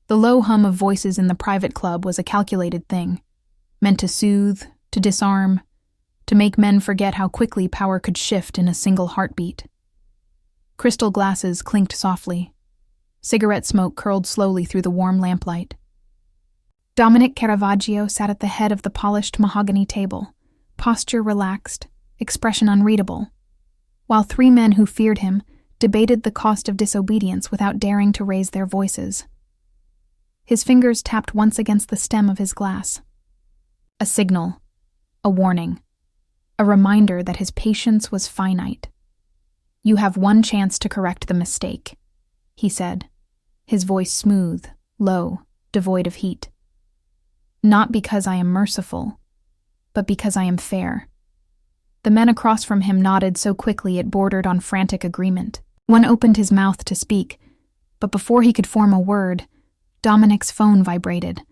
The low hum of voices in the private club was a calculated thing, meant to soothe, to disarm, to make men forget how quickly power could shift in a single heartbeat. Crystal glasses clinked softly. Cigarette smoke curled slowly through the warm lamplight. Dominic Caravaggio sat at the head of the polished mahogany table, posture relaxed, expression unreadable, while three men who feared him debated the cost of disobedience without daring to raise their voices. His fingers tapped once against the stem of his glass. A signal, a warning, a reminder that his patience was finite. "You have one chance to correct the mistake," he said, his voice smooth, low, devoid of heat. "Not because I am merciful, but because I am fair." The men across from him nodded so quickly it bordered on frantic agreement. One opened his mouth to speak, but before he could form a word, Dominic's phone vibrated,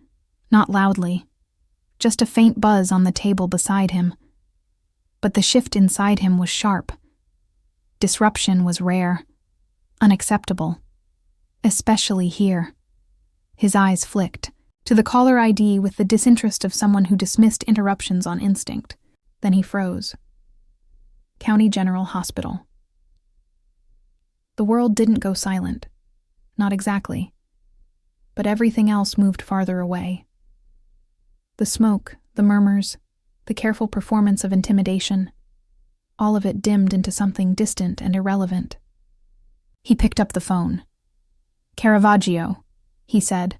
not loudly, just a faint buzz on the table beside him. But the shift inside him was sharp. Disruption was rare, unacceptable, especially here. His eyes flicked to the caller ID with the disinterest of someone who dismissed interruptions on instinct. Then he froze. County General Hospital. The world didn't go silent. Not exactly. But everything else moved farther away. The smoke, the murmurs, the careful performance of intimidation, all of it dimmed into something distant and irrelevant. He picked up the phone. "Caravaggio," he said.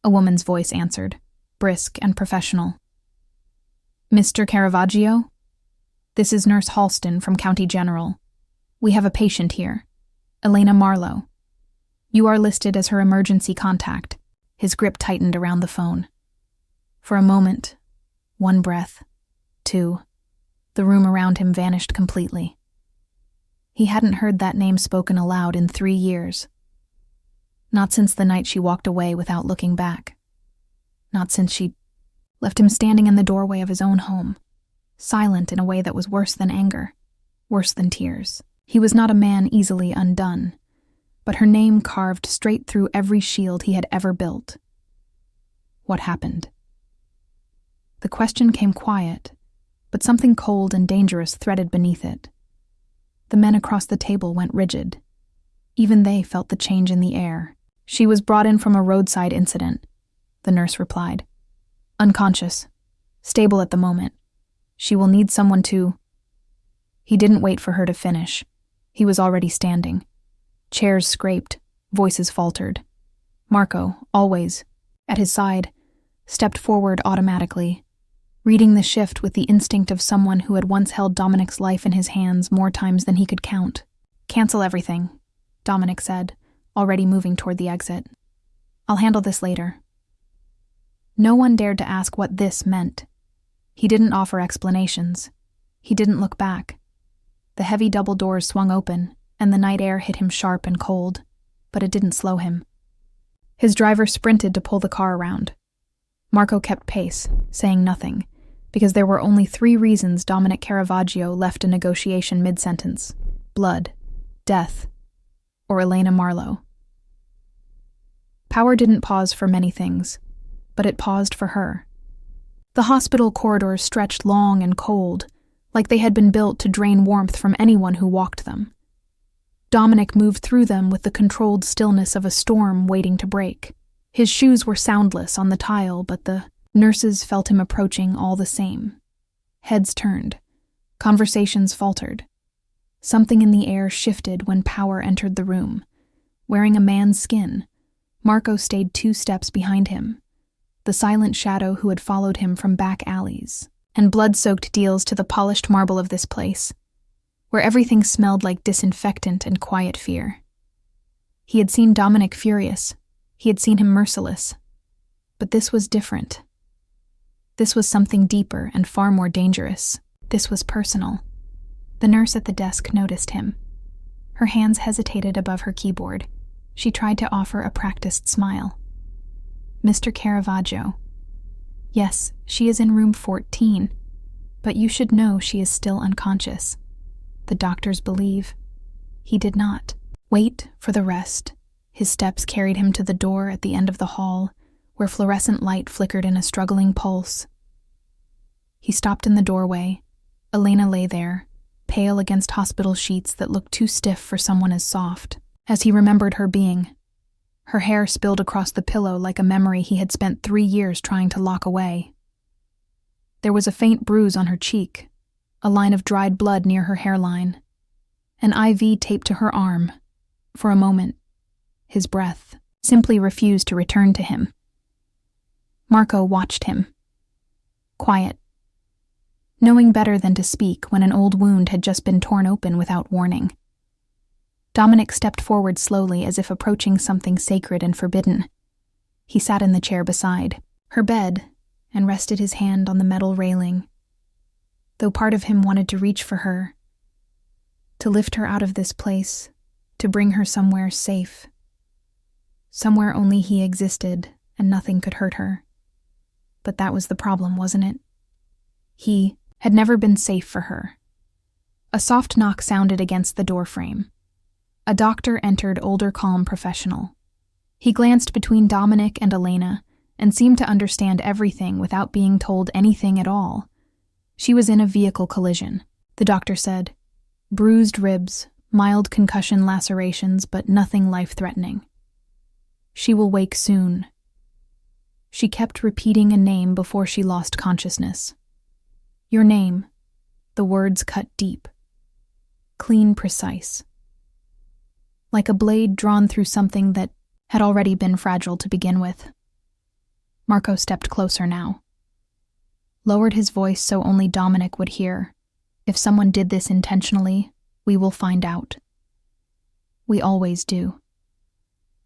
A woman's voice answered, brisk and professional. "Mr. Caravaggio? This is Nurse Halston from County General. We have a patient here, Elena Marlowe. You are listed as her emergency contact." His grip tightened around the phone. For a moment, one breath, two, the room around him vanished completely. He hadn't heard that name spoken aloud in 3 years. Not since the night she walked away without looking back. Not since she left him standing in the doorway of his own home, silent in a way that was worse than anger, worse than tears. He was not a man easily undone, but her name carved straight through every shield he had ever built. What happened? The question came quiet, but something cold and dangerous threaded beneath it. The men across the table went rigid. Even they felt the change in the air. "She was brought in from a roadside incident," the nurse replied. "Unconscious. Stable at the moment. She will need someone to—" He didn't wait for her to finish. He was already standing. Chairs scraped, voices faltered. Marco, always at his side, stepped forward automatically, reading the shift with the instinct of someone who had once held Dominic's life in his hands more times than he could count. "Cancel everything," Dominic said, already moving toward the exit. "I'll handle this later." No one dared to ask what this meant. He didn't offer explanations. He didn't look back. The heavy double doors swung open, and the night air hit him sharp and cold, but it didn't slow him. His driver sprinted to pull the car around. Marco kept pace, saying nothing, because there were only 3 reasons Dominic Caravaggio left a negotiation mid-sentence: blood, death, or Elena Marlowe. Power didn't pause for many things, but it paused for her. The hospital corridors stretched long and cold, like they had been built to drain warmth from anyone who walked them. Dominic moved through them with the controlled stillness of a storm waiting to break. His shoes were soundless on the tile, but the nurses felt him approaching all the same. Heads turned. Conversations faltered. Something in the air shifted when power entered the room. Wearing a man's skin, Marco stayed 2 steps behind him, the silent shadow who had followed him from back alleys and blood-soaked deals to the polished marble of this place, where everything smelled like disinfectant and quiet fear. He had seen Dominic furious. He had seen him merciless. But this was different. This was something deeper and far more dangerous. This was personal. The nurse at the desk noticed him. Her hands hesitated above her keyboard. She tried to offer a practiced smile. "Mr. Caravaggio. Yes, she is in room 14, but you should know she is still unconscious. The doctors believe." He did not. "Wait for the rest," His steps carried him to the door at the end of the hall, where fluorescent light flickered in a struggling pulse. He stopped in the doorway. Elena lay there, pale against hospital sheets that looked too stiff for someone as soft as he remembered her being. Her hair spilled across the pillow like a memory he had spent 3 years trying to lock away. There was a faint bruise on her cheek, a line of dried blood near her hairline, an IV taped to her arm. For a moment, his breath simply refused to return to him. Marco watched him, quiet, knowing better than to speak when an old wound had just been torn open without warning. Dominic stepped forward slowly as if approaching something sacred and forbidden. He sat in the chair beside her bed and rested his hand on the metal railing. Though part of him wanted to reach for her, to lift her out of this place, to bring her somewhere safe. Somewhere only he existed and nothing could hurt her. But that was the problem, wasn't it? He had never been safe for her. A soft knock sounded against the doorframe. A doctor entered, older, calm professional. He glanced between Dominic and Elena and seemed to understand everything without being told anything at all. She was in a vehicle collision, the doctor said. Bruised ribs, mild concussion lacerations, but nothing life-threatening. She will wake soon. She kept repeating a name before she lost consciousness. Your name. The words cut deep. Clean, precise. Like a blade drawn through something that had already been fragile to begin with. Marco stepped closer now. Lowered his voice so only Dominic would hear. If someone did this intentionally, we will find out. We always do.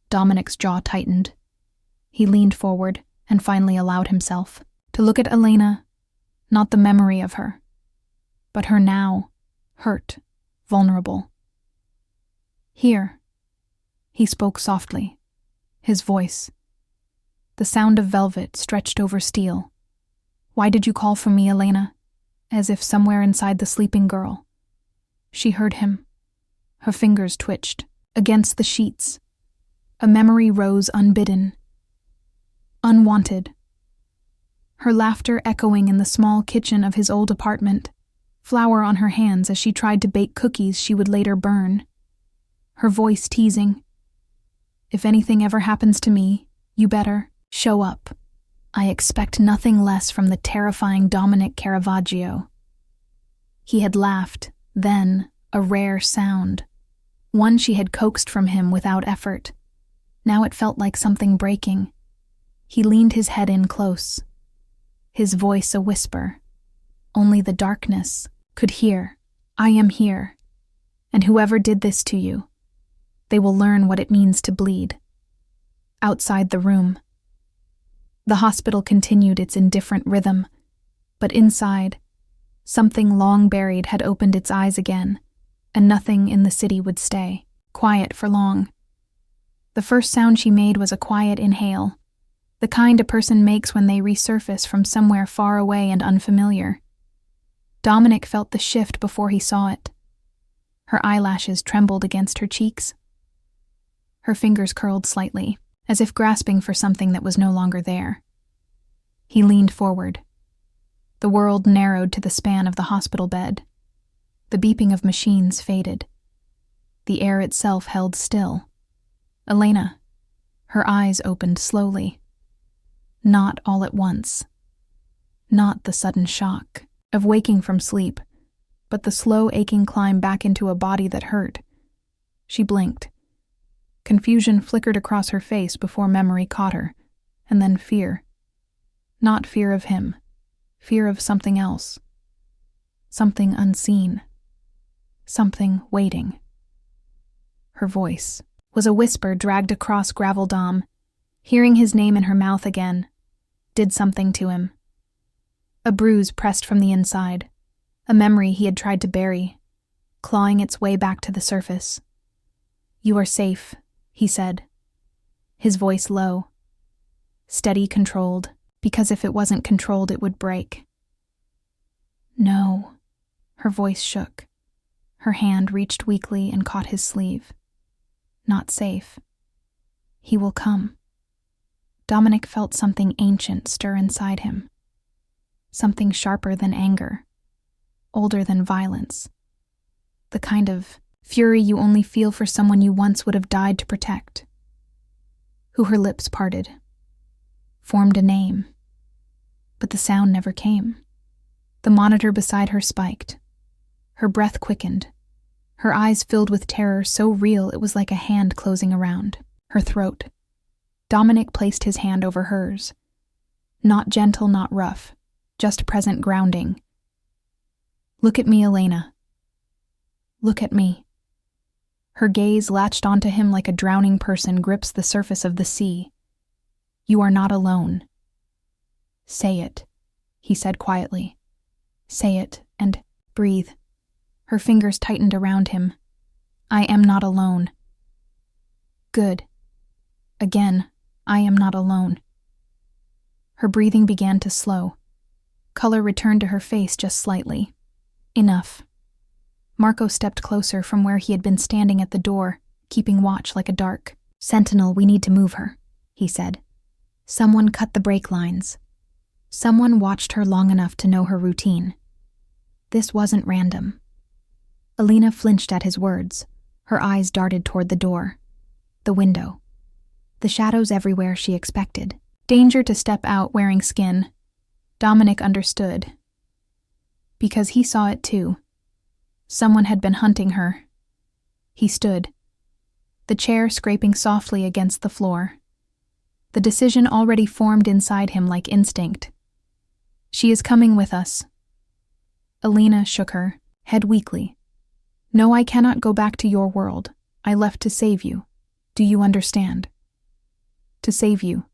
Dominic's jaw tightened. He leaned forward and finally allowed himself to look at Elena, not the memory of her, but her now, hurt, vulnerable. Here, he spoke softly, his voice, the sound of velvet stretched over steel. Why did you call for me, Elena? As if somewhere inside the sleeping girl. She heard him. Her fingers twitched against the sheets. A memory rose unbidden, unwanted. Her laughter echoing in the small kitchen of his old apartment, flour on her hands as she tried to bake cookies she would later burn. Her voice teasing. If anything ever happens to me, you better show up. I expect nothing less from the terrifying Dominic Caravaggio. He had laughed, then, a rare sound. One she had coaxed from him without effort. Now it felt like something breaking. He leaned his head in close, his voice a whisper. Only the darkness could hear. I am here. And whoever did this to you, they will learn what it means to bleed. Outside the room, the hospital continued its indifferent rhythm, but inside, something long buried had opened its eyes again, and nothing in the city would stay quiet for long. The first sound she made was a quiet inhale, the kind a person makes when they resurface from somewhere far away and unfamiliar. Dominic felt the shift before he saw it. Her eyelashes trembled against her cheeks. Her fingers curled slightly, as if grasping for something that was no longer there. He leaned forward. The world narrowed to the span of the hospital bed. The beeping of machines faded. The air itself held still. Elena. Her eyes opened slowly. Not all at once. Not the sudden shock of waking from sleep, but the slow aching climb back into a body that hurt. She blinked. Confusion flickered across her face before memory caught her, and then fear. Not fear of him, fear of something else. Something unseen. Something waiting. Her voice was a whisper dragged across gravel dom. Hearing his name in her mouth again did something to him. A bruise pressed from the inside, a memory he had tried to bury, clawing its way back to the surface. You are safe, he said, his voice low, steady, controlled, because if it wasn't controlled it would break. No, her voice shook. Her hand reached weakly and caught his sleeve. Not safe. He will come. Dominic felt something ancient stir inside him. Something sharper than anger, older than violence. The kind of fury you only feel for someone you once would have died to protect. Who her lips parted, formed a name, but the sound never came. The monitor beside her spiked. Her breath quickened. Her eyes filled with terror so real it was like a hand closing around her throat. Dominic placed his hand over hers. Not gentle, not rough, just present grounding. Look at me, Elena. Look at me. Her gaze latched onto him like a drowning person grips the surface of the sea. You are not alone. Say it, he said quietly. Say it, and breathe. Her fingers tightened around him. I am not alone. Good. Again, I am not alone. Her breathing began to slow. Color returned to her face just slightly. Enough. Marco stepped closer from where he had been standing at the door, keeping watch like a dark sentinel. We need to move her, he said. Someone cut the brake lines. Someone watched her long enough to know her routine. This wasn't random. Elena flinched at his words. Her eyes darted toward the door. The window. The shadows everywhere she expected. Danger to step out wearing skin. Dominic understood. Because he saw it too. Someone had been hunting her. He stood, the chair scraping softly against the floor. The decision already formed inside him like instinct. She is coming with us. Elena shook her head weakly. No, I cannot go back to your world. I left to save you. Do you understand? To save you.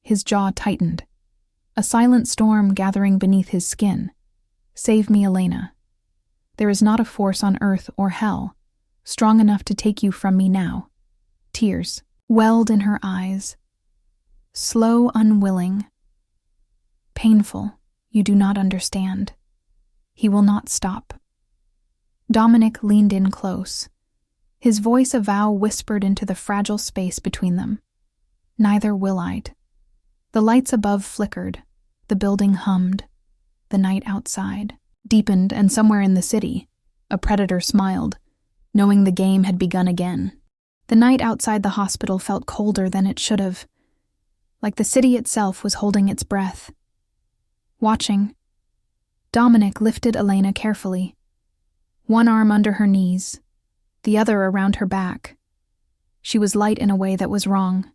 His jaw tightened. A silent storm gathering beneath his skin. Save me, Elena. There is not a force on earth or hell strong enough to take you from me now. Tears welled in her eyes. Slow, unwilling. Painful. You do not understand. He will not stop. Dominic leaned in close. His voice a vow whispered into the fragile space between them. Neither will I. The lights above flickered. The building hummed. The night outside deepened, and somewhere in the city, a predator smiled, knowing the game had begun again. The night outside the hospital felt colder than it should have, like the city itself was holding its breath. Watching, Dominic lifted Elena carefully, one arm under her knees, the other around her back. She was light in a way that was wrong.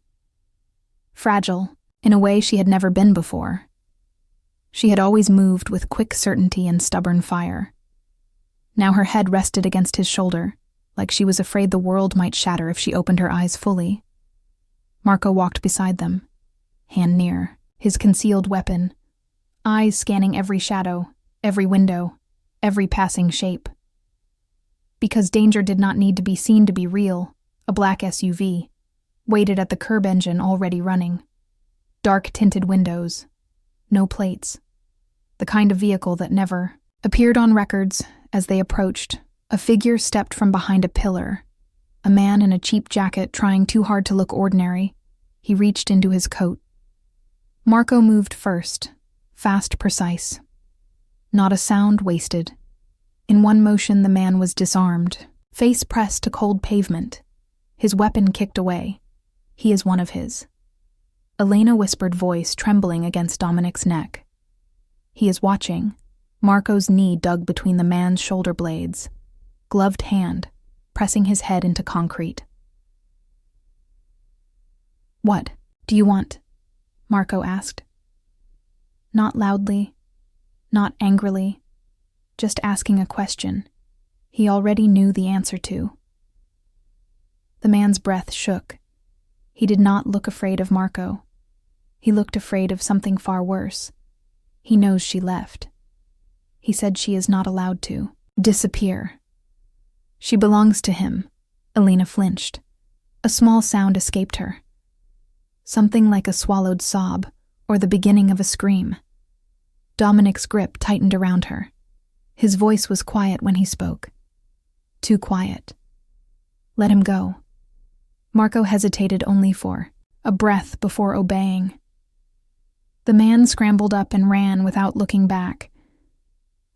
Fragile, in a way she had never been before. She had always moved with quick certainty and stubborn fire. Now her head rested against his shoulder, like she was afraid the world might shatter if she opened her eyes fully. Marco walked beside them, hand near, his concealed weapon, eyes scanning every shadow, every window, every passing shape. Because danger did not need to be seen to be real, a black SUV waited at the curb engine already running. Dark-tinted windows. No plates. The kind of vehicle that never appeared on records. As they approached, a figure stepped from behind a pillar. A man in a cheap jacket trying too hard to look ordinary. He reached into his coat. Marco moved first, fast, precise. Not a sound wasted. In one motion the man was disarmed, face pressed to cold pavement. His weapon kicked away. He is one of his. Elena whispered voice trembling against Dominic's neck. He is watching. Marco's knee dug between the man's shoulder blades. Gloved hand, pressing his head into concrete. What do you want? Marco asked. Not loudly, not angrily, just asking a question he already knew the answer to. The man's breath shook. He did not look afraid of Marco. He looked afraid of something far worse. He knows she left. He said she is not allowed to disappear. She belongs to him. Elena flinched. A small sound escaped her. Something like a swallowed sob, or the beginning of a scream. Dominic's grip tightened around her. His voice was quiet when he spoke. Too quiet. Let him go. Marco hesitated only for a breath before obeying. The man scrambled up and ran without looking back.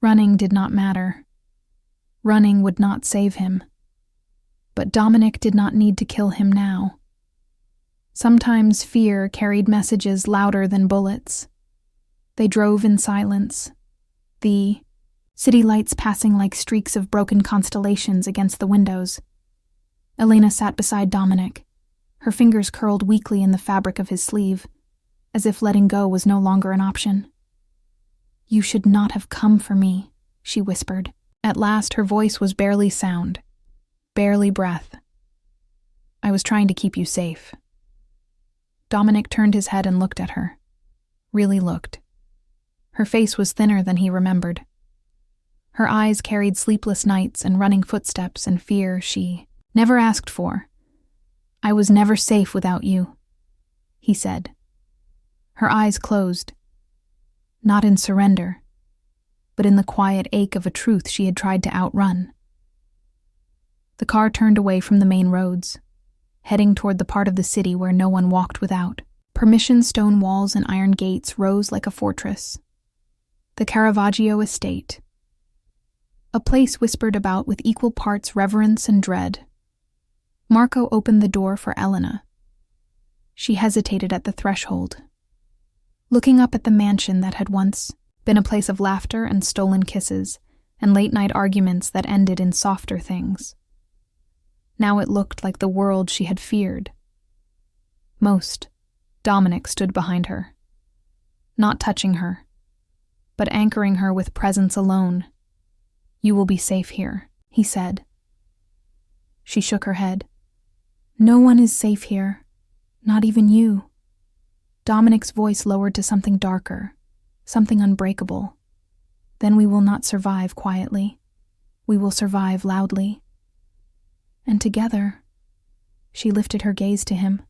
Running did not matter. Running would not save him. But Dominic did not need to kill him now. Sometimes fear carried messages louder than bullets. They drove in silence, the city lights passing like streaks of broken constellations against the windows. Elena sat beside Dominic, her fingers curled weakly in the fabric of his sleeve, as if letting go was no longer an option. "You should not have come for me," she whispered. At last her voice was barely sound, barely breath. "I was trying to keep you safe." Dominic turned his head and looked at her. Really looked. Her face was thinner than he remembered. Her eyes carried sleepless nights and running footsteps and fear she never asked for. "I was never safe without you," he said. Her eyes closed. Not in surrender, but in the quiet ache of a truth she had tried to outrun. The car turned away from the main roads, heading toward the part of the city where no one walked without. Permission stone walls and iron gates rose like a fortress. The Caravaggio estate. A place whispered about with equal parts reverence and dread. Marco opened the door for Elena. She hesitated at the threshold, looking up at the mansion that had once been a place of laughter and stolen kisses and late-night arguments that ended in softer things. Now it looked like the world she had feared. Most, Dominic stood behind her, not touching her, but anchoring her with presence alone. "You will be safe here," he said. She shook her head. "No one is safe here, not even you." Dominic's voice lowered to something darker, something unbreakable. "Then we will not survive quietly. We will survive loudly." And together, she lifted her gaze to him,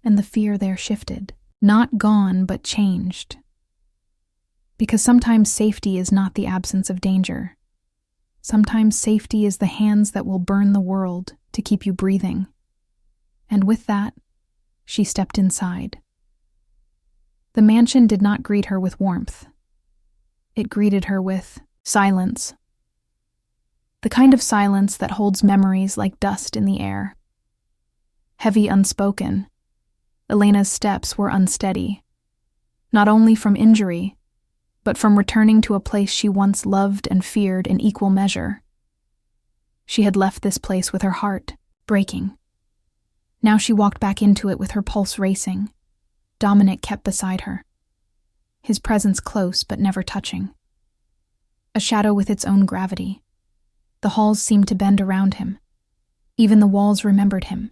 and the fear there shifted. Not gone, but changed. Because sometimes safety is not the absence of danger. Sometimes safety is the hands that will burn the world to keep you breathing. And with that, she stepped inside. The mansion did not greet her with warmth. It greeted her with silence. The kind of silence that holds memories like dust in the air. Heavy, unspoken, Elena's steps were unsteady, not only from injury, but from returning to a place she once loved and feared in equal measure. She had left this place with her heart breaking. Now she walked back into it with her pulse racing. Dominic kept beside her, his presence close but never touching. A shadow with its own gravity. The halls seemed to bend around him. Even the walls remembered him.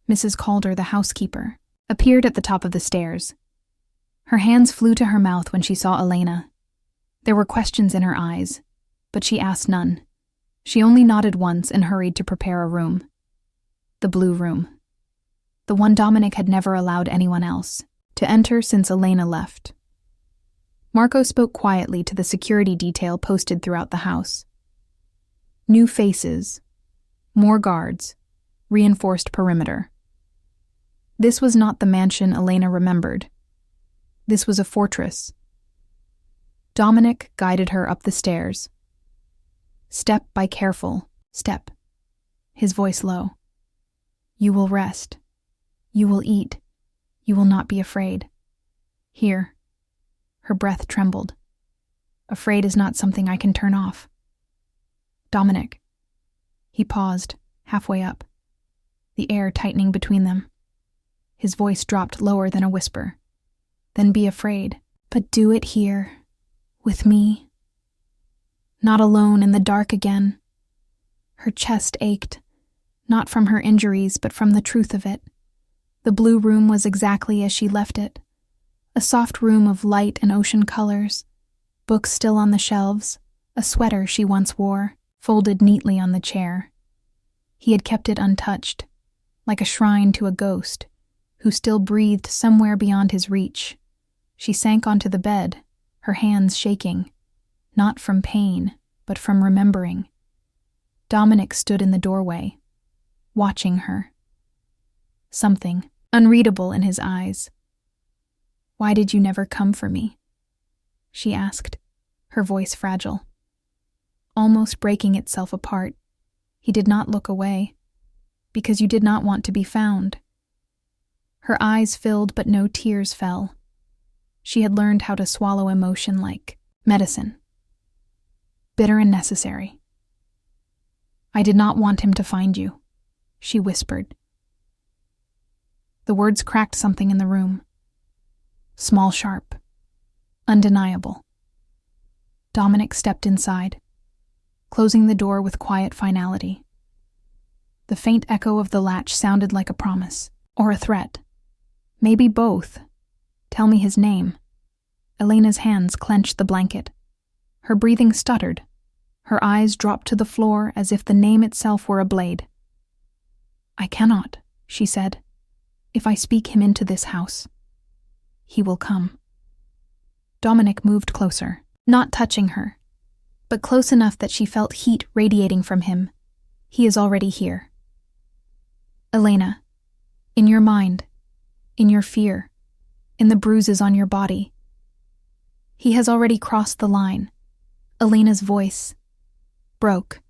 Mrs. Calder, the housekeeper, appeared at the top of the stairs. Her hands flew to her mouth when she saw Elena. There were questions in her eyes, but she asked none. She only nodded once and hurried to prepare a room. The blue room. The one Dominic had never allowed anyone else to enter since Elena left. Marco spoke quietly to the security detail posted throughout the house. New faces, more guards, reinforced perimeter. This was not the mansion Elena remembered. This was a fortress. Dominic guided her up the stairs. Step by careful step, his voice low. "You will rest. You will eat. You will not be afraid. Here." Her breath trembled. "Afraid is not something I can turn off." "Dominic." He paused, halfway up, the air tightening between them. His voice dropped lower than a whisper. "Then be afraid, but do it here, with me. Not alone in the dark again." Her chest ached, not from her injuries, but from the truth of it. The blue room was exactly as she left it. A soft room of light and ocean colors, books still on the shelves, a sweater she once wore, folded neatly on the chair. He had kept it untouched, like a shrine to a ghost, who still breathed somewhere beyond his reach. She sank onto the bed, her hands shaking, not from pain, but from remembering. Dominic stood in the doorway, watching her. Something, unreadable in his eyes. "Why did you never come for me?" she asked, her voice fragile. Almost breaking itself apart, he did not look away. "Because you did not want to be found." Her eyes filled, but no tears fell. She had learned how to swallow emotion like medicine. Bitter and necessary. "I did not want him to find you," she whispered. The words cracked something in the room. Small, sharp. Undeniable. Dominic stepped inside, closing the door with quiet finality. The faint echo of the latch sounded like a promise, or a threat. Maybe both. "Tell me his name." Elena's hands clenched the blanket. Her breathing stuttered. Her eyes dropped to the floor as if the name itself were a blade. "I cannot," she said. "If I speak him into this house, he will come." Dominic moved closer, not touching her, but close enough that she felt heat radiating from him. "He is already here." "Elena, in your mind, in your fear, in the bruises on your body. He has already crossed the line." Elena's voice broke.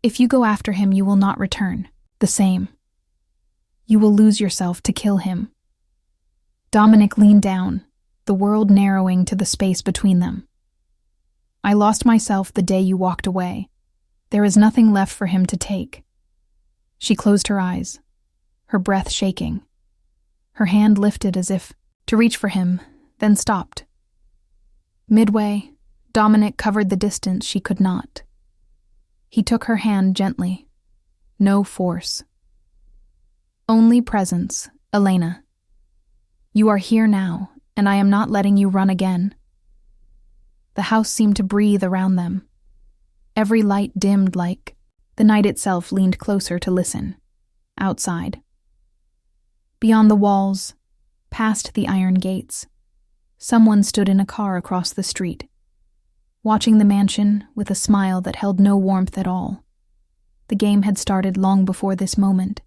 "If you go after him, you will not return the same. You will lose yourself to kill him." Dominic leaned down, the world narrowing to the space between them. "I lost myself the day you walked away. There is nothing left for him to take." She closed her eyes, her breath shaking. Her hand lifted as if to reach for him, then stopped. Midway, Dominic covered the distance she could not. He took her hand gently. No force. Only presence, Elena. You are here now, and I am not letting you run again. The house seemed to breathe around them. Every light dimmed like the night itself leaned closer to listen. Outside. Beyond the walls, past the iron gates, someone stood in a car across the street, watching the mansion with a smile that held no warmth at all. The game had started long before this moment.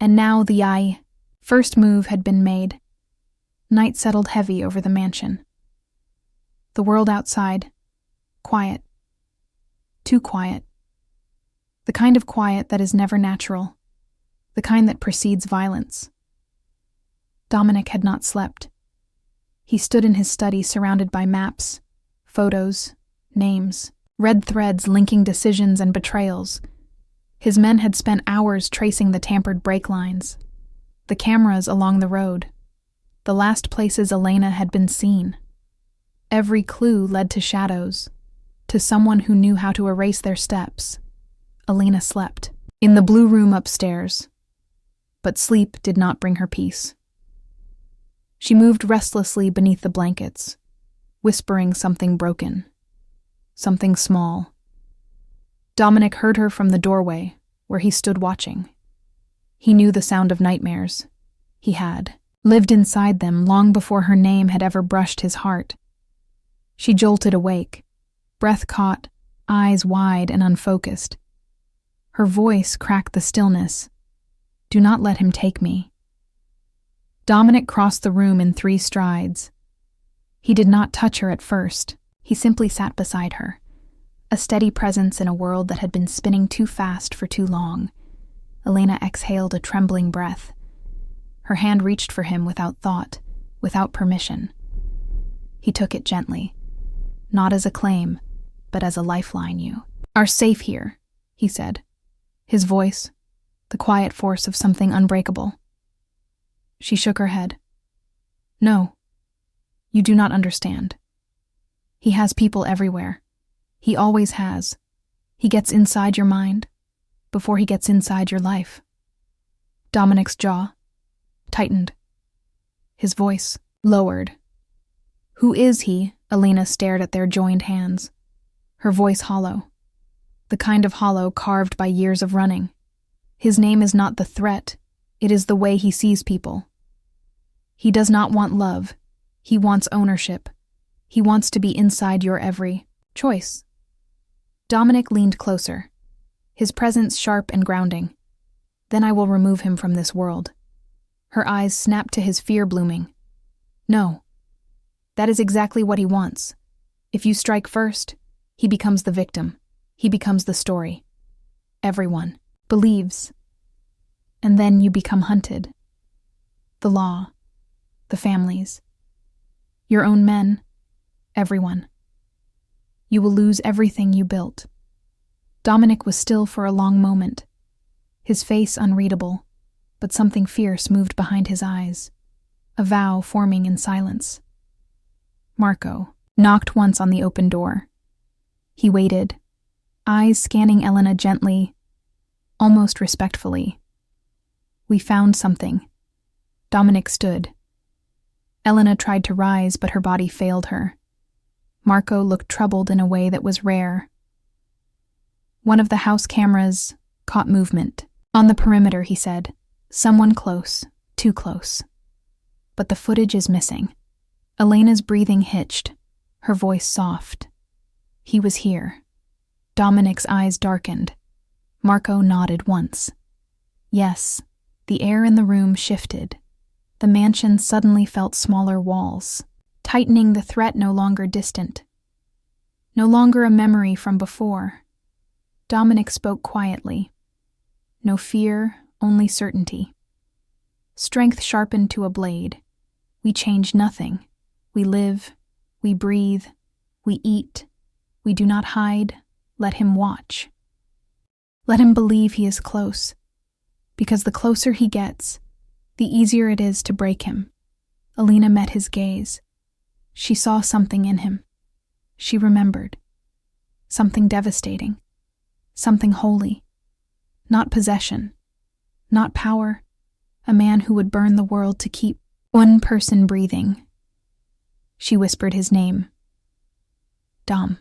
And now the first move had been made. Night settled heavy over the mansion. The world outside, quiet. Too quiet. The kind of quiet that is never natural. The kind that precedes violence. Dominic had not slept. He stood in his study surrounded by maps, photos, names, red threads linking decisions and betrayals. His men had spent hours tracing the tampered brake lines, the cameras along the road, the last places Elena had been seen. Every clue led to shadows, to someone who knew how to erase their steps. Elena slept, in the blue room upstairs, but sleep did not bring her peace. She moved restlessly beneath the blankets, whispering something broken, something small. Dominic heard her from the doorway, where he stood watching. He knew the sound of nightmares. He had lived inside them long before her name had ever brushed his heart. She jolted awake, breath caught, eyes wide and unfocused. Her voice cracked the stillness. "Do not let him take me." Dominic crossed the room in 3 strides. He did not touch her at first. He simply sat beside her, a steady presence in a world that had been spinning too fast for too long. Elena exhaled a trembling breath. Her hand reached for him without thought, without permission. He took it gently, not as a claim, but as a lifeline. "You are safe here," he said, his voice the quiet force of something unbreakable. She shook her head. "No, you do not understand. He has people everywhere. He always has. He gets inside your mind before he gets inside your life." Dominic's jaw tightened. His voice lowered. "Who is he?" Elena stared at their joined hands, her voice hollow, the kind of hollow carved by years of running. "His name is not the threat, it is the way he sees people. He does not want love, he wants ownership. He wants to be inside your every choice." Dominic leaned closer, his presence sharp and grounding. "Then I will remove him from this world. Her eyes snapped to his fear blooming. No. That is exactly what he wants. If you strike first, he becomes the victim. He becomes the story. Everyone believes. And then you become hunted. The law. The families. Your own men. Everyone. You will lose everything you built. Dominic was still for a long moment, his face unreadable, but something fierce moved behind his eyes, a vow forming in silence. Marco knocked once on the open door. He waited, eyes scanning Elena gently, almost respectfully. We found something. Dominic stood. Elena tried to rise, but her body failed her. Marco looked troubled in a way that was rare. One of the house cameras caught movement. On the perimeter, he said. Someone close, too close. But the footage is missing. Elena's breathing hitched, her voice soft. He was here. Dominic's eyes darkened. Marco nodded once. Yes, the air in the room shifted. The mansion suddenly felt smaller walls, tightening the threat no longer distant. No longer a memory from before. Dominic spoke quietly. No fear, only certainty. Strength sharpened to a blade. We change nothing. We live, we breathe, we eat. We do not hide. Let him watch. Let him believe he is close. Because the closer he gets, the easier it is to break him. Elena met his gaze. She saw something in him. She remembered. Something devastating. Something holy. Not possession. Not power. A man who would burn the world to keep one person breathing. She whispered his name. Dom.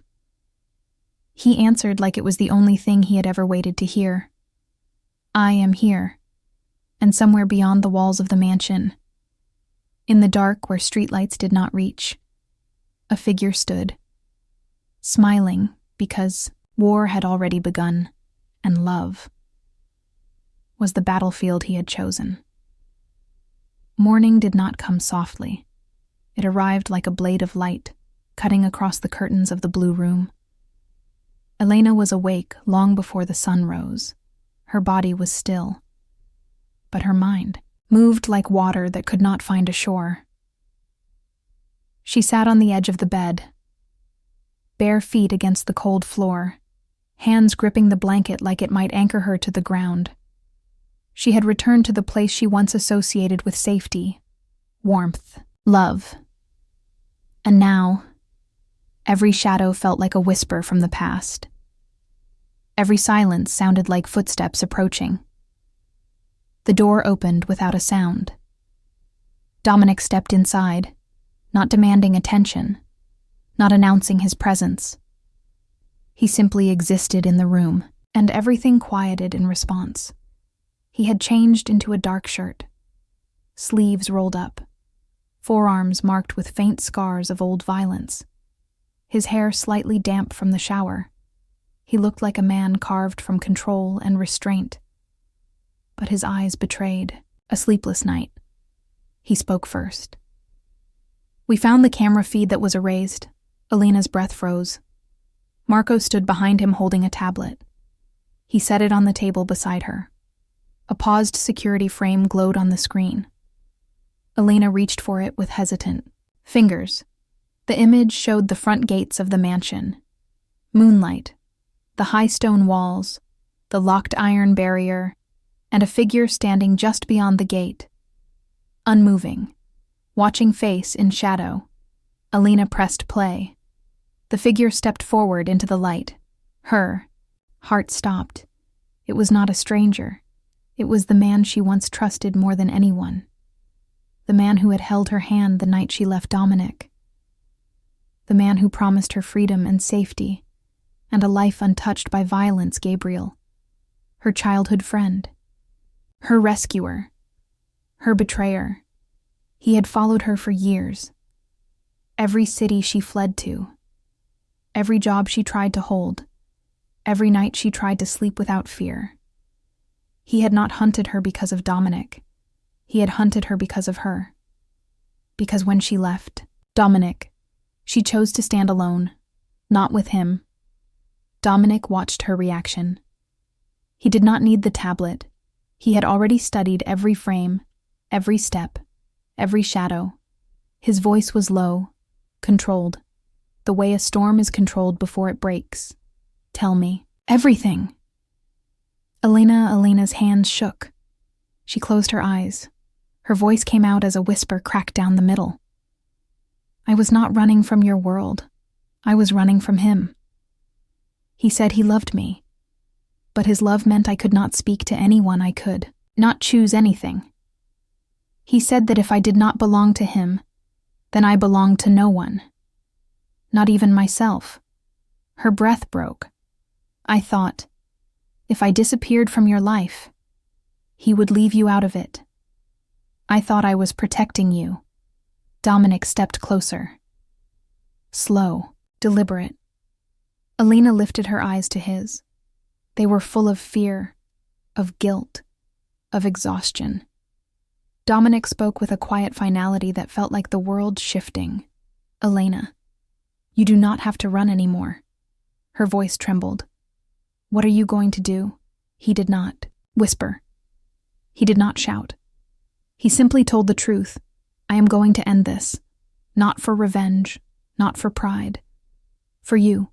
He answered like it was the only thing he had ever waited to hear. I am here. And somewhere beyond the walls of the mansion, in the dark where streetlights did not reach, a figure stood, smiling because war had already begun, and love was the battlefield he had chosen. Morning did not come softly. It arrived like a blade of light, cutting across the curtains of the blue room. Elena was awake long before the sun rose. Her body was still. But her mind moved like water that could not find a shore. She sat on the edge of the bed, bare feet against the cold floor, hands gripping the blanket like it might anchor her to the ground. She had returned to the place she once associated with safety, warmth, love. And now, every shadow felt like a whisper from the past. Every silence sounded like footsteps approaching. The door opened without a sound. Dominic stepped inside, not demanding attention, not announcing his presence. He simply existed in the room, and everything quieted in response. He had changed into a dark shirt, sleeves rolled up, forearms marked with faint scars of old violence, his hair slightly damp from the shower. He looked like a man carved from control and restraint. But his eyes betrayed a sleepless night. He spoke first. We found the camera feed that was erased. Elena's breath froze. Marco stood behind him holding a tablet. He set it on the table beside her. A paused security frame glowed on the screen. Elena reached for it with hesitant fingers. The image showed the front gates of the mansion. Moonlight, the high stone walls, the locked iron barrier, and a figure standing just beyond the gate. Unmoving, watching face in shadow, Elena pressed play. The figure stepped forward into the light. Her heart stopped. It was not a stranger. It was the man she once trusted more than anyone. The man who had held her hand the night she left Dominic. The man who promised her freedom and safety, and a life untouched by violence, Gabriel. Her childhood friend. Her rescuer. Her betrayer. He had followed her for years. Every city she fled to. Every job she tried to hold. Every night she tried to sleep without fear. He had not hunted her because of Dominic. He had hunted her because of her. Because when she left, Dominic, she chose to stand alone, not with him. Dominic watched her reaction. He did not need the tablet. He had already studied every frame, every step, every shadow. His voice was low, controlled, the way a storm is controlled before it breaks. Tell me. Everything. Elena's hands shook. She closed her eyes. Her voice came out as a whisper cracked down the middle. I was not running from your world. I was running from him. He said he loved me, but his love meant I could not speak to anyone I could, not choose anything. He said that if I did not belong to him, then I belonged to no one, not even myself. Her breath broke. I thought, if I disappeared from your life, he would leave you out of it. I thought I was protecting you. Dominic stepped closer. Slow, deliberate. Elena lifted her eyes to his. They were full of fear, of guilt, of exhaustion. Dominic spoke with a quiet finality that felt like the world shifting. Elena, you do not have to run anymore. Her voice trembled. What are you going to do? He did not whisper. He did not shout. He simply told the truth. I am going to end this. Not for revenge, not for pride. For you.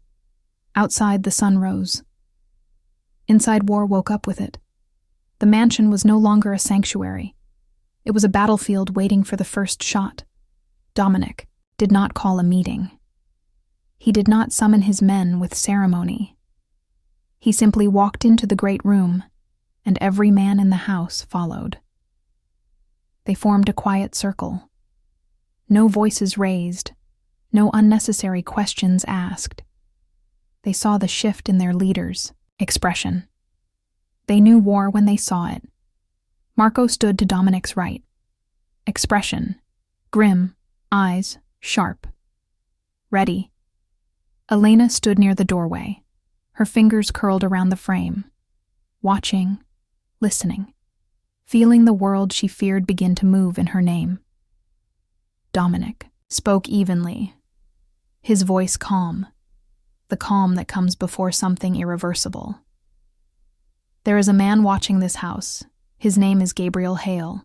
Outside, the sun rose. Inside, war woke up with it. The mansion was no longer a sanctuary. It was a battlefield waiting for the first shot. Dominic did not call a meeting. He did not summon his men with ceremony. He simply walked into the great room, and every man in the house followed. They formed a quiet circle. No voices raised, no unnecessary questions asked. They saw the shift in their leader's expression. They knew war when they saw it. Marco stood to Dominic's right. Expression, grim, eyes sharp. Ready. Elena stood near the doorway, her fingers curled around the frame, watching, listening, feeling the world she feared begin to move in her name. Dominic spoke evenly, his voice calm, the calm that comes before something irreversible. There is a man watching this house. His name is Gabriel Hale.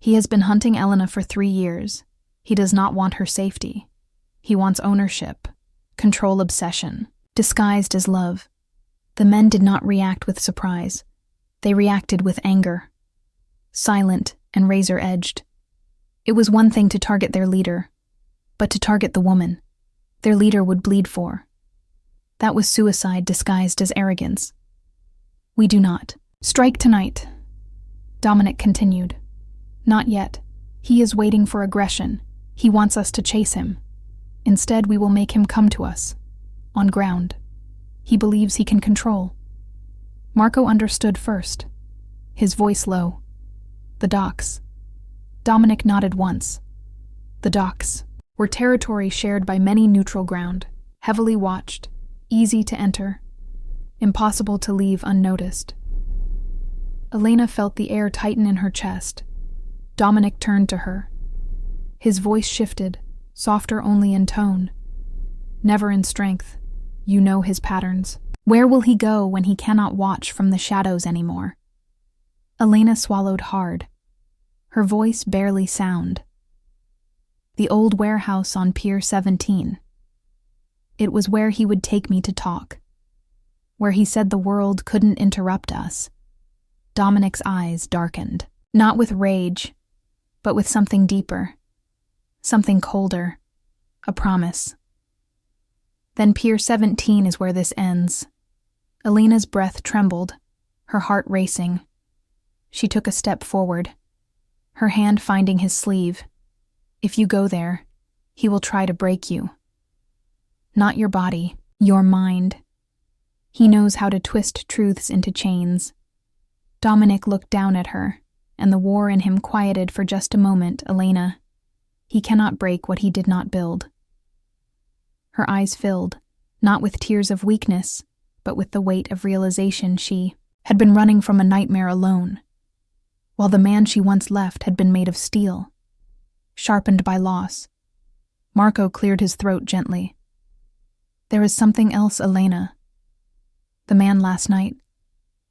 He has been hunting Elena for 3 years. He does not want her safety. He wants ownership, control obsession, disguised as love. The men did not react with surprise. They reacted with anger. Silent and razor-edged. It was one thing to target their leader, but to target the woman their leader would bleed for. That was suicide disguised as arrogance. We do not strike tonight, Dominic continued. Not yet. He is waiting for aggression. He wants us to chase him. Instead, we will make him come to us, on ground. He believes he can control. Marco understood first, his voice low. The docks. Dominic nodded once. The docks were territory shared by many neutral ground, heavily watched, easy to enter, impossible to leave unnoticed. Elena felt the air tighten in her chest. Dominic turned to her. His voice shifted, softer only in tone. Never in strength. You know his patterns. Where will he go when he cannot watch from the shadows anymore? Elena swallowed hard. Her voice barely sound. The old warehouse on Pier 17. It was where he would take me to talk. Where he said the world couldn't interrupt us. Dominic's eyes darkened, not with rage, but with something deeper, something colder, a promise. Then Pier 17 is where this ends. Elena's breath trembled, her heart racing. She took a step forward, her hand finding his sleeve. If you go there, he will try to break you. Not your body, your mind. He knows how to twist truths into chains. Dominic looked down at her, and the war in him quieted for just a moment. Elena. He cannot break what he did not build. Her eyes filled, not with tears of weakness, but with the weight of realization she had been running from a nightmare alone. while the man she once left had been made of steel, sharpened by loss. Marco cleared his throat gently. There is something else, Elena. The man last night,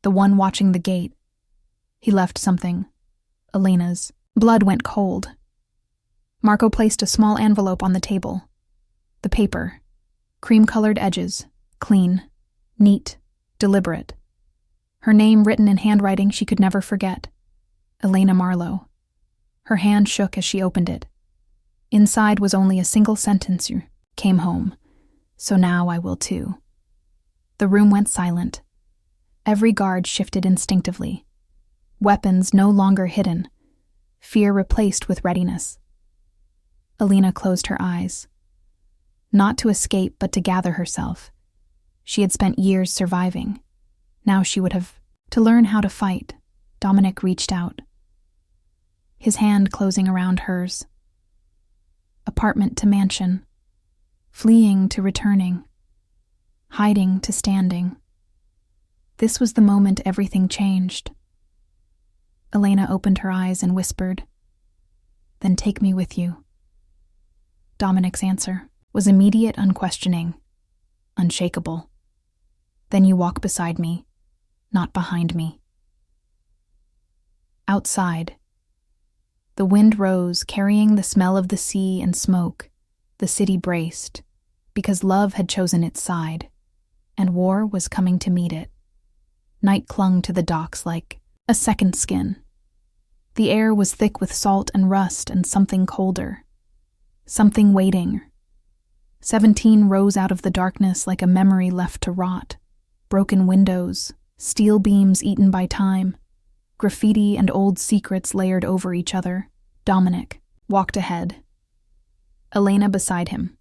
the one watching the gate, he left something. Elena's blood went cold. Marco placed a small envelope on the table. The paper, cream-colored edges, clean, neat, deliberate. Her name written in handwriting she could never forget. Elena Marlowe. Her hand shook as she opened it. Inside was only a single sentence: "Came home, so now I will too." The room went silent. Every guard shifted instinctively. Weapons no longer hidden, fear replaced with readiness. Elena closed her eyes. Not to escape, but to gather herself. She had spent years surviving. Now she would have to learn how to fight. Dominic reached out, his hand closing around hers. Apartment to mansion, fleeing to returning, hiding to standing. This was the moment everything changed. Elena opened her eyes and whispered, "Then take me with you." Dominic's answer was immediate, unquestioning, unshakable. "Then you walk beside me, not behind me." Outside, the wind rose, carrying the smell of the sea and smoke. The city braced, because love had chosen its side, and war was coming to meet it. Night clung to the docks like a second skin. The air was thick with salt and rust and something colder. Something waiting. 17 rose out of the darkness like a memory left to rot. Broken windows, steel beams eaten by time, graffiti and old secrets layered over each other. Dominic walked ahead, Elena beside him.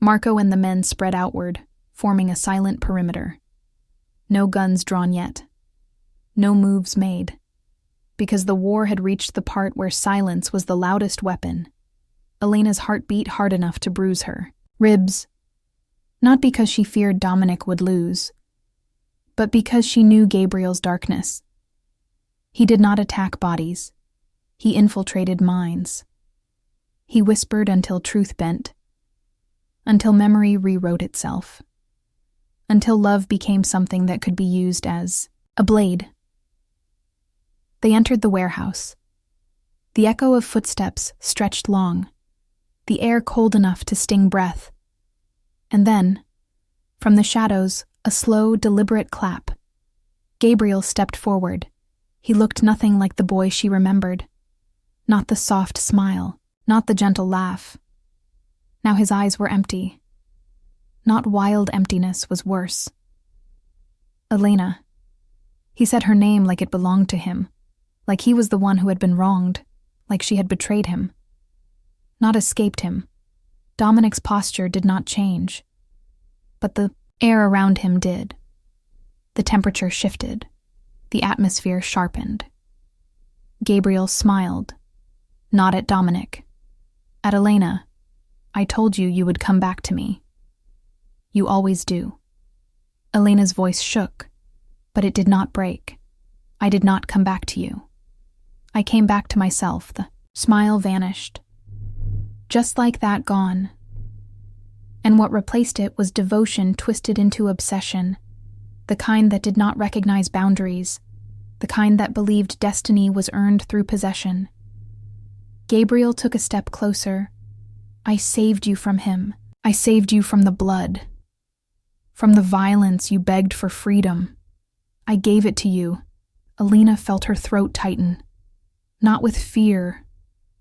Marco and the men spread outward, forming a silent perimeter. No guns drawn yet. No moves made. Because the war had reached the part where silence was the loudest weapon. Elena's heart beat hard enough to bruise her ribs. Not because she feared Dominic would lose, but because she knew Gabriel's darkness. He did not attack bodies. He infiltrated minds. He whispered until truth bent, until memory rewrote itself, until love became something that could be used as a blade. They entered the warehouse. The echo of footsteps stretched long, the air cold enough to sting breath. And then, from the shadows, a slow, deliberate clap. Gabriel stepped forward. He looked nothing like the boy she remembered. Not the soft smile, not the gentle laugh. Now his eyes were empty. Not wild emptiness was worse. Elena. He said her name like it belonged to him, like he was the one who had been wronged, like she had betrayed him. Not escaped him. Dominic's posture did not change, but the air around him did. The temperature shifted. The atmosphere sharpened. Gabriel smiled, not at Dominic. At Elena. "I told you you would come back to me. You always do." Elena's voice shook, but it did not break. "I did not come back to you. I came back to myself." The smile vanished. Just like that, gone. And what replaced it was devotion twisted into obsession, the kind that did not recognize boundaries, the kind that believed destiny was earned through possession. Gabriel took a step closer. "I saved you from him. I saved you from the blood. From the violence you begged for freedom. I gave it to you." Elena felt her throat tighten. Not with fear,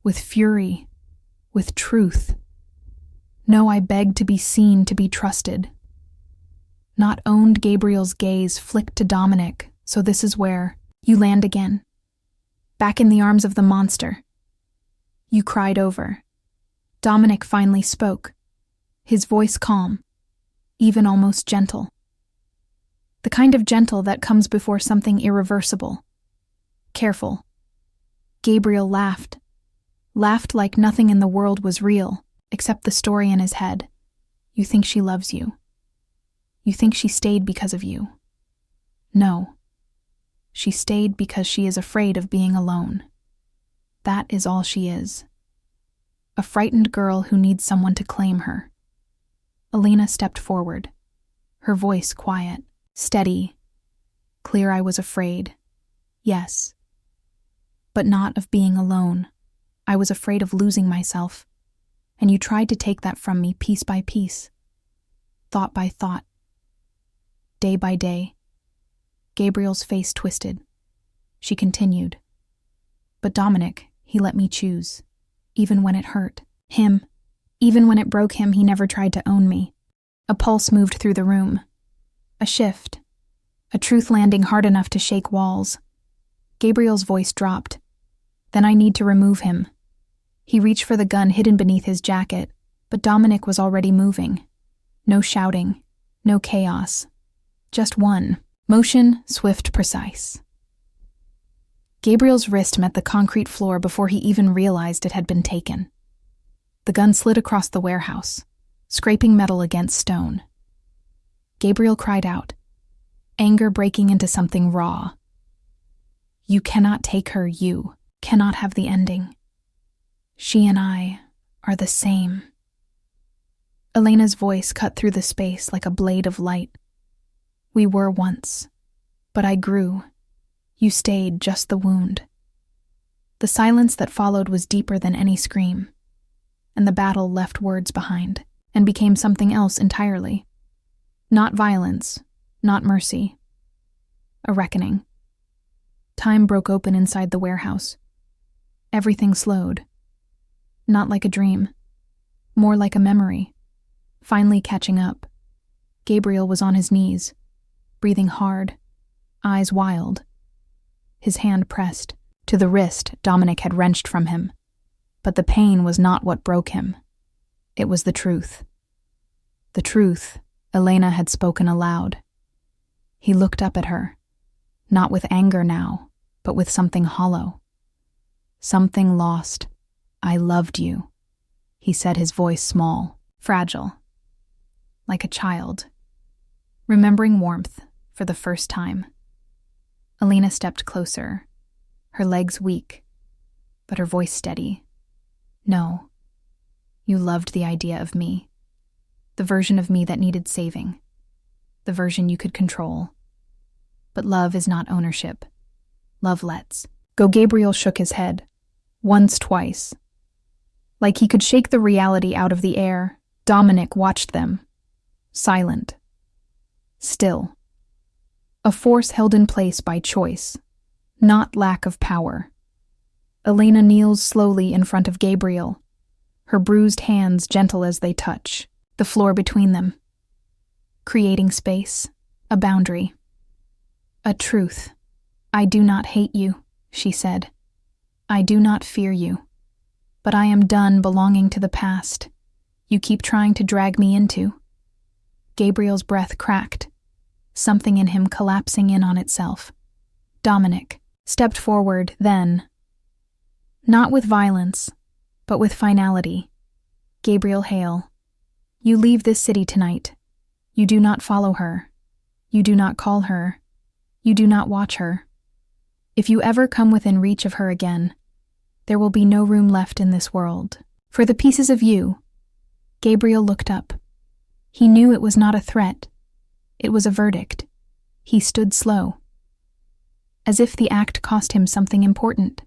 with fury, with truth. No, I begged to be seen, to be trusted. Not owned. Gabriel's gaze flicked to Dominic. "So this is where you land again. Back in the arms of the monster. You cried over." Dominic finally spoke, his voice calm, even almost gentle. The kind of gentle that comes before something irreversible. Careful. Gabriel laughed like nothing in the world was real, except the story in his head. "You think she loves you. You think she stayed because of you. No. She stayed because she is afraid of being alone. That is all she is. A frightened girl who needs someone to claim her. Elena stepped forward, her voice quiet, steady. Clear I was afraid. Yes. But not of being alone. I was afraid of losing myself. And you tried to take that from me piece by piece. Thought by thought. Day by day. Gabriel's face twisted. She continued. But Dominic, he let me choose. Even when it hurt. Him. Even when it broke him, he never tried to own me. A pulse moved through the room. A shift. A truth landing hard enough to shake walls. Gabriel's voice dropped. Then I need to remove him. He reached for the gun hidden beneath his jacket, but Dominic was already moving. No shouting. No chaos. Just one. Motion, swift, precise. Gabriel's wrist met the concrete floor before he even realized it had been taken. The gun slid across the warehouse, scraping metal against stone. Gabriel cried out, anger breaking into something raw. You cannot take her, you cannot have the ending. She and I are the same. Elena's voice cut through the space like a blade of light. We were once, but I grew. You stayed, just the wound. The silence that followed was deeper than any scream, and the battle left words behind and became something else entirely. Not violence, not mercy. A reckoning. Time broke open inside the warehouse. Everything slowed. Not like a dream, more like a memory. Finally catching up. Gabriel was on his knees, breathing hard, eyes wild. His hand pressed to the wrist Dominic had wrenched from him. But the pain was not what broke him. It was the truth. The truth Elena had spoken aloud. He looked up at her, not with anger now, but with something hollow. Something lost. I loved you, he said, his voice small, fragile, like a child, remembering warmth for the first time. Elena stepped closer, her legs weak, but her voice steady. No, you loved the idea of me, the version of me that needed saving, the version you could control. But love is not ownership. Love lets go. Gabriel shook his head, once, twice. Like he could shake the reality out of the air, Dominic watched them, silent, still. A force held in place by choice, not lack of power. Elena kneels slowly in front of Gabriel, her bruised hands gentle as they touch the floor between them, creating space, a boundary. A truth. I do not hate you, she said. I do not fear you. But I am done belonging to the past you keep trying to drag me into. Gabriel's breath cracked, something in him collapsing in on itself. Dominic stepped forward then, not with violence, but with finality. Gabriel Hale, you leave this city tonight. You do not follow her. You do not call her. You do not watch her. If you ever come within reach of her again, there will be no room left in this world for the pieces of you. Gabriel looked up. He knew it was not a threat. It was a verdict. He stood slow, as if the act cost him something important.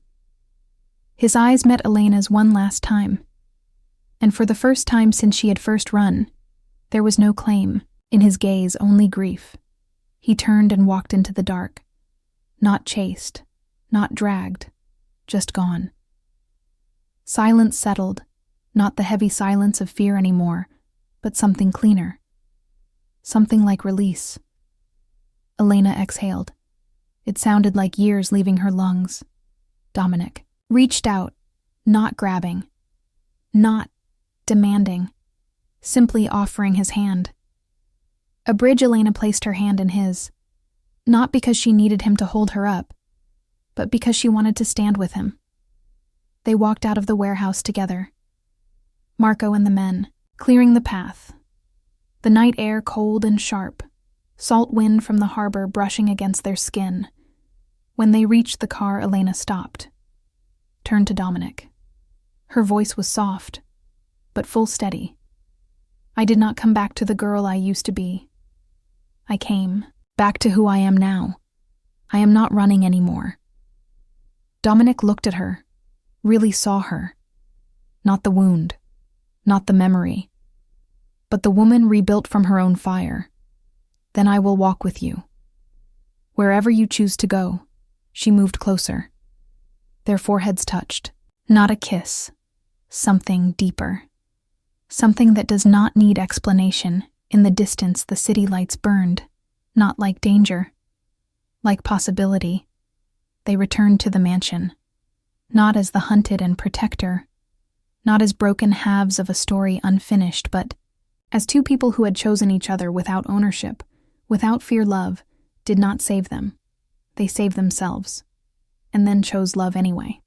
His eyes met Elena's one last time, and for the first time since she had first run, there was no claim, in his gaze only grief. He turned and walked into the dark, not chased, not dragged, just gone. Silence settled, not the heavy silence of fear anymore, but something cleaner. Something like release. Elena exhaled. It sounded like years leaving her lungs. Dominic reached out, not grabbing, not demanding, simply offering his hand. A bridge. Elena placed her hand in his, not because she needed him to hold her up, but because she wanted to stand with him. They walked out of the warehouse together. Marco and the men, clearing the path. The night air cold and sharp, salt wind from the harbor brushing against their skin. When they reached the car, Elena stopped, turned to Dominic. Her voice was soft, but full steady. I did not come back to the girl I used to be. I came back to who I am now. I am not running anymore. Dominic looked at her, really saw her. Not the wound, not the memory, but the woman rebuilt from her own fire. Then I will walk with you. Wherever you choose to go. She moved closer. Their foreheads touched. Not a kiss. Something deeper. Something that does not need explanation. In the distance, the city lights burned. Not like danger. Like possibility. They returned to the mansion. Not as the hunted and protector. Not as broken halves of a story unfinished, but as two people who had chosen each other without ownership, without fear. Love did not save them. They saved themselves, and then chose love anyway.